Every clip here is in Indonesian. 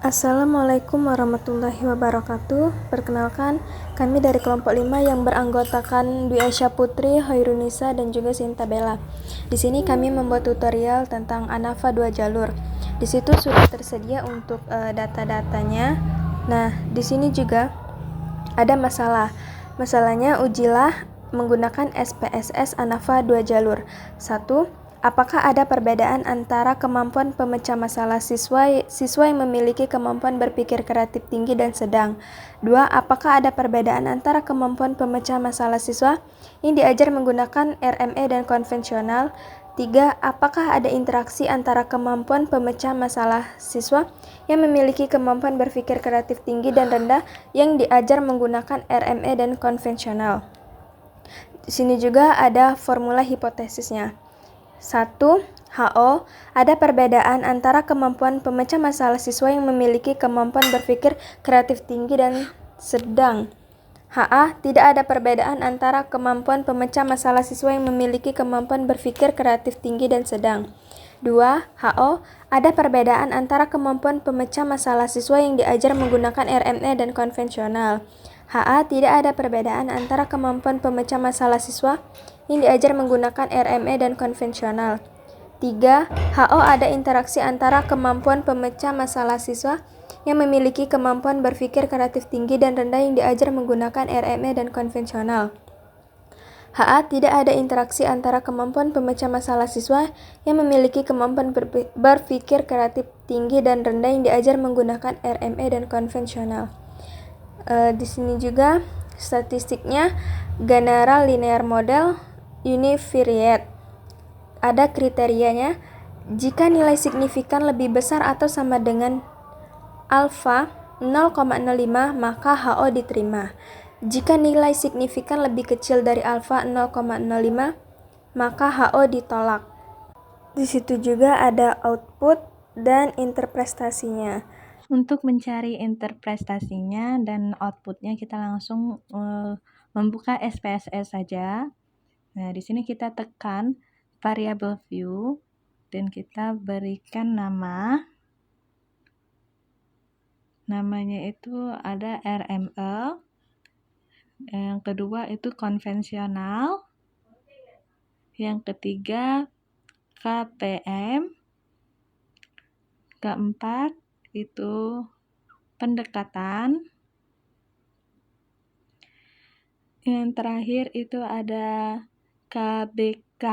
Assalamualaikum warahmatullahi wabarakatuh. Perkenalkan, kami dari kelompok 5 yang beranggotakan Dwi Aisyah Putri, Hoirunisa, dan juga Sinta Bella. Di sini kami membuat tutorial tentang ANAFA 2 jalur. Di situ sudah tersedia untuk data-datanya. Nah, di sini juga ada masalah. Masalahnya ujilah menggunakan SPSS ANAFA 2 jalur. 1. Apakah ada perbedaan antara kemampuan pemecah masalah siswa yang memiliki kemampuan berpikir kreatif tinggi dan sedang? 2. Apakah ada perbedaan antara kemampuan pemecah masalah siswa yang diajar menggunakan RME dan konvensional? 3. Apakah ada interaksi antara kemampuan pemecah masalah siswa yang memiliki kemampuan berpikir kreatif tinggi dan rendah yang diajar menggunakan RME dan konvensional? Di sini juga ada formula hipotesisnya. 1. HO, ada perbedaan antara kemampuan pemecah masalah siswa yang memiliki kemampuan berpikir kreatif tinggi dan sedang. HA, tidak ada perbedaan antara kemampuan pemecah masalah siswa yang memiliki kemampuan berpikir kreatif tinggi dan sedang. 2. HO, ada perbedaan antara kemampuan pemecah masalah siswa yang diajar menggunakan RME dan konvensional. HA, tidak ada perbedaan antara kemampuan pemecah masalah siswa yang diajar menggunakan RME dan konvensional. 3. HO, ada interaksi antara kemampuan pemecah masalah siswa yang memiliki kemampuan berpikir kreatif tinggi dan rendah yang diajar menggunakan RME dan konvensional. HA, tidak ada interaksi antara kemampuan pemecah masalah siswa yang memiliki kemampuan berpikir kreatif tinggi dan rendah yang diajar menggunakan RME dan konvensional. Di sini juga statistiknya general linear model univariate. Ada kriterianya. Jika nilai signifikan lebih besar atau sama dengan alfa 0,05 maka HO diterima. Jika nilai signifikan lebih kecil dari alfa 0,05 maka HO ditolak. Di situ juga ada output dan interpretasinya. Untuk mencari interpretasinya dan outputnya kita langsung membuka SPSS saja. Nah, di sini kita tekan variable view dan kita berikan namanya itu ada RME, yang kedua itu konvensional, yang ketiga KTM, keempat itu pendekatan, yang terakhir itu ada KBK.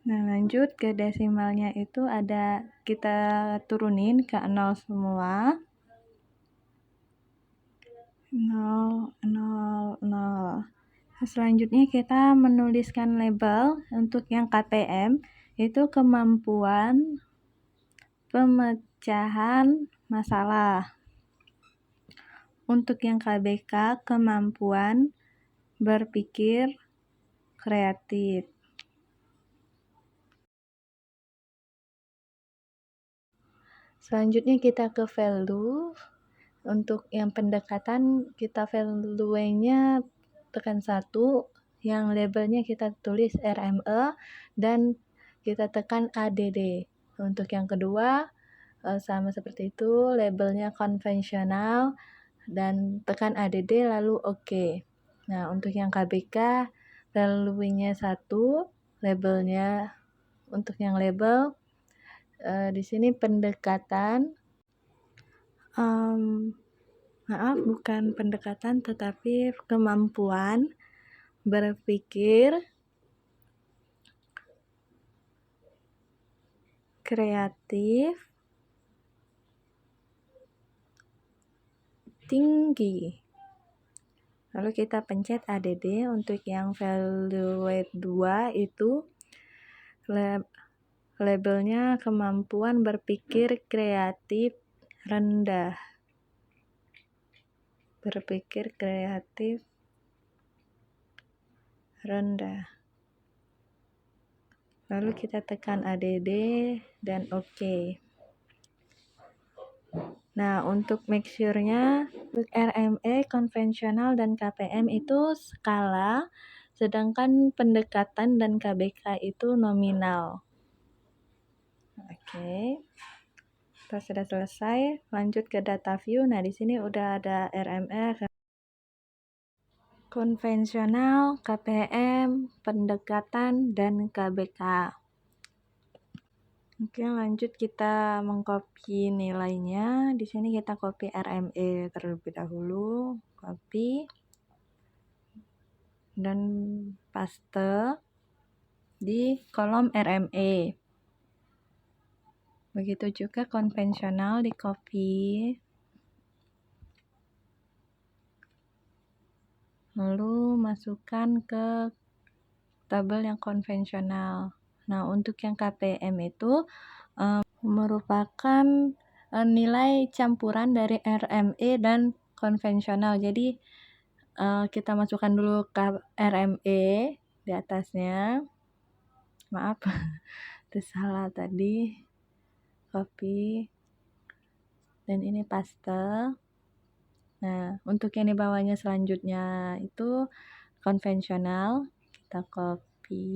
Nah, lanjut ke desimalnya itu ada kita turunin ke 0 semua. 0, 0, 0. Selanjutnya kita menuliskan label untuk yang KTM itu kemampuan pemecahan masalah. Untuk yang KBK kemampuan berpikir kreatif. Selanjutnya kita ke value. Untuk yang pendekatan kita value-nya tekan 1, yang labelnya kita tulis RME dan kita tekan ADD. Untuk yang kedua sama seperti itu, labelnya konvensional dan tekan ADD lalu OK. Nah, untuk yang KBK value-nya 1, labelnya untuk yang label di sini pendekatan, bukan pendekatan tetapi kemampuan berpikir kreatif tinggi. Lalu kita pencet ADD. Untuk yang value 2 itu labelnya kemampuan berpikir kreatif rendah. Berpikir kreatif rendah. Lalu kita tekan ADD dan OK. Nah, untuk make sure-nya, untuk RME konvensional dan KPM itu skala, sedangkan pendekatan dan KBK itu nominal. Oke. Kita sudah selesai, lanjut ke data view. Nah, di sini udah ada RME, konvensional, KPM, pendekatan, dan KBK. Oke, lanjut kita mengcopy nilainya. Di sini kita copy RME terlebih dahulu, copy dan paste di kolom RME. Begitu juga konvensional di copy, lalu masukkan ke tabel yang konvensional. Nah, untuk yang KPM itu merupakan nilai campuran dari RME dan konvensional. Jadi kita masukkan dulu ke RME di atasnya. Maaf, itu salah tadi. Copy. Dan ini paste. Nah, untuk yang di bawahnya selanjutnya itu konvensional. Kita copy.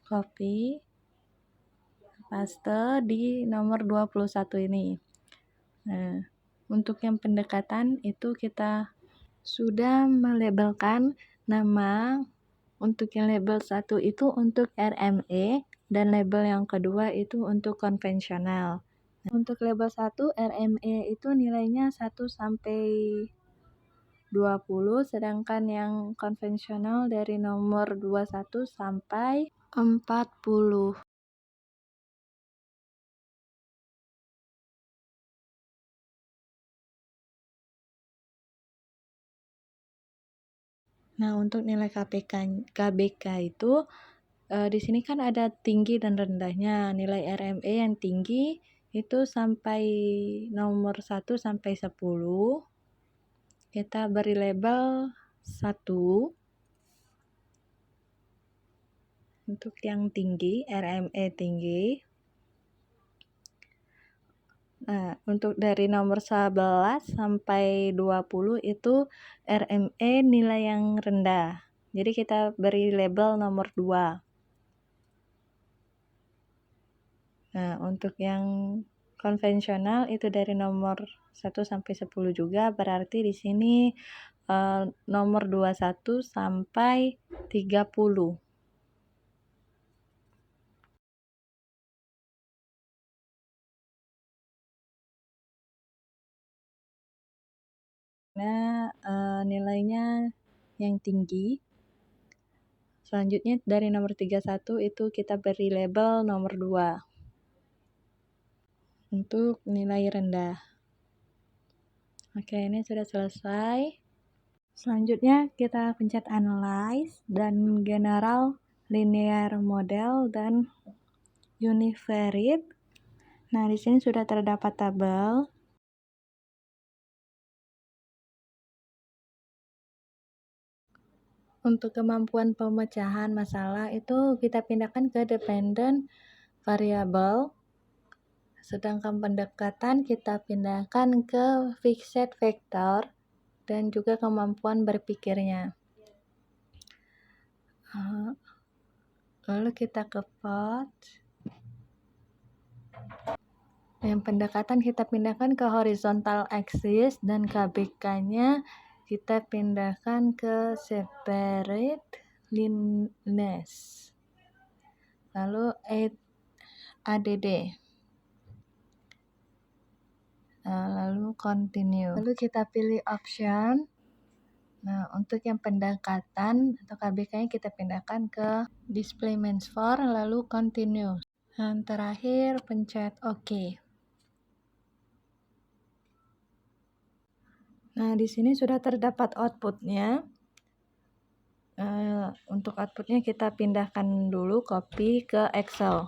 Copy. Paste di nomor 21 ini. Nah, untuk yang pendekatan itu kita sudah melabelkan nama. Untuk yang label 1 itu untuk RME dan label yang kedua itu untuk konvensional. Untuk label 1 RME itu nilainya 1 sampai 20, sedangkan yang konvensional dari nomor 21 sampai 40. Nah, untuk nilai KBK itu di sini kan ada tinggi dan rendahnya. Nilai RME yang tinggi itu sampai nomor 1 sampai 10. Kita beri label 1. Untuk yang tinggi, RME tinggi. Nah, untuk dari nomor 11 sampai 20 itu RME nilai yang rendah. Jadi kita beri label nomor 2. Nah, untuk yang konvensional itu dari nomor 1 sampai 10 juga, berarti di sini nomor 21 sampai 30. Nah, nilainya yang tinggi. Selanjutnya dari nomor 31 itu kita beri label nomor 2. Untuk nilai rendah. Oke, ini sudah selesai. Selanjutnya kita pencet analyze dan general linear model dan univariate. Nah, di sini sudah terdapat tabel. Untuk kemampuan pemecahan masalah itu kita pindahkan ke dependent variable. Sedangkan pendekatan kita pindahkan ke fixed vector dan juga kemampuan berpikirnya. Lalu kita ke plot. Yang pendekatan kita pindahkan ke horizontal axis dan KBK-nya kita pindahkan ke separate lines. Lalu ADD. Lalu continue. Lalu kita pilih option. Nah, untuk yang pendekatan atau KBK-nya kita pindahkan ke display means for, lalu continue. Dan terakhir pencet OK. Nah, di sini sudah terdapat outputnya. Untuk outputnya kita pindahkan dulu, copy ke Excel.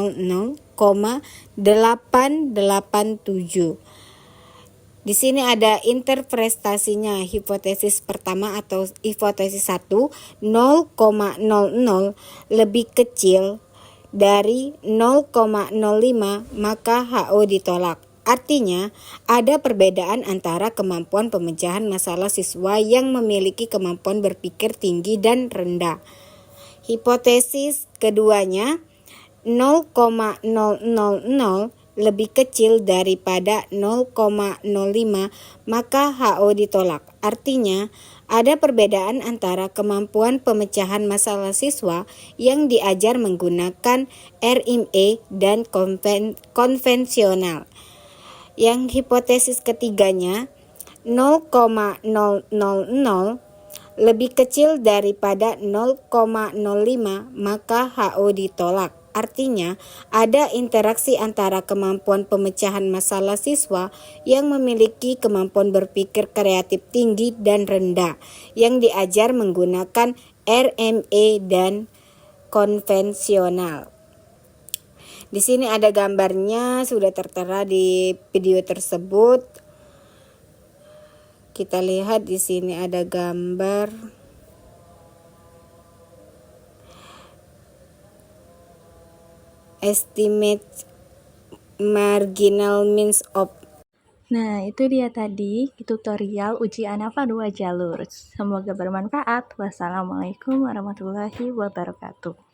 0,887. Di sini ada interpretasinya. Hipotesis pertama atau hipotesis 1, 0,00 lebih kecil dari 0,05 maka HO ditolak. Artinya, ada perbedaan antara kemampuan pemecahan masalah siswa yang memiliki kemampuan berpikir tinggi dan rendah. Hipotesis keduanya, 0,000 lebih kecil daripada 0,05 maka HO ditolak. Artinya, ada perbedaan antara kemampuan pemecahan masalah siswa yang diajar menggunakan RME dan konvensional. Yang hipotesis ketiganya, 0,000 lebih kecil daripada 0,05 maka HO ditolak. Artinya, ada interaksi antara kemampuan pemecahan masalah siswa yang memiliki kemampuan berpikir kreatif tinggi dan rendah, yang diajar menggunakan RME dan konvensional. Di sini ada gambarnya, sudah tertera di video tersebut. Kita lihat di sini ada gambar estimate marginal means of. Nah, itu dia tadi tutorial uji ANAFA 2 jalur. Semoga bermanfaat. Wassalamualaikum warahmatullahi wabarakatuh.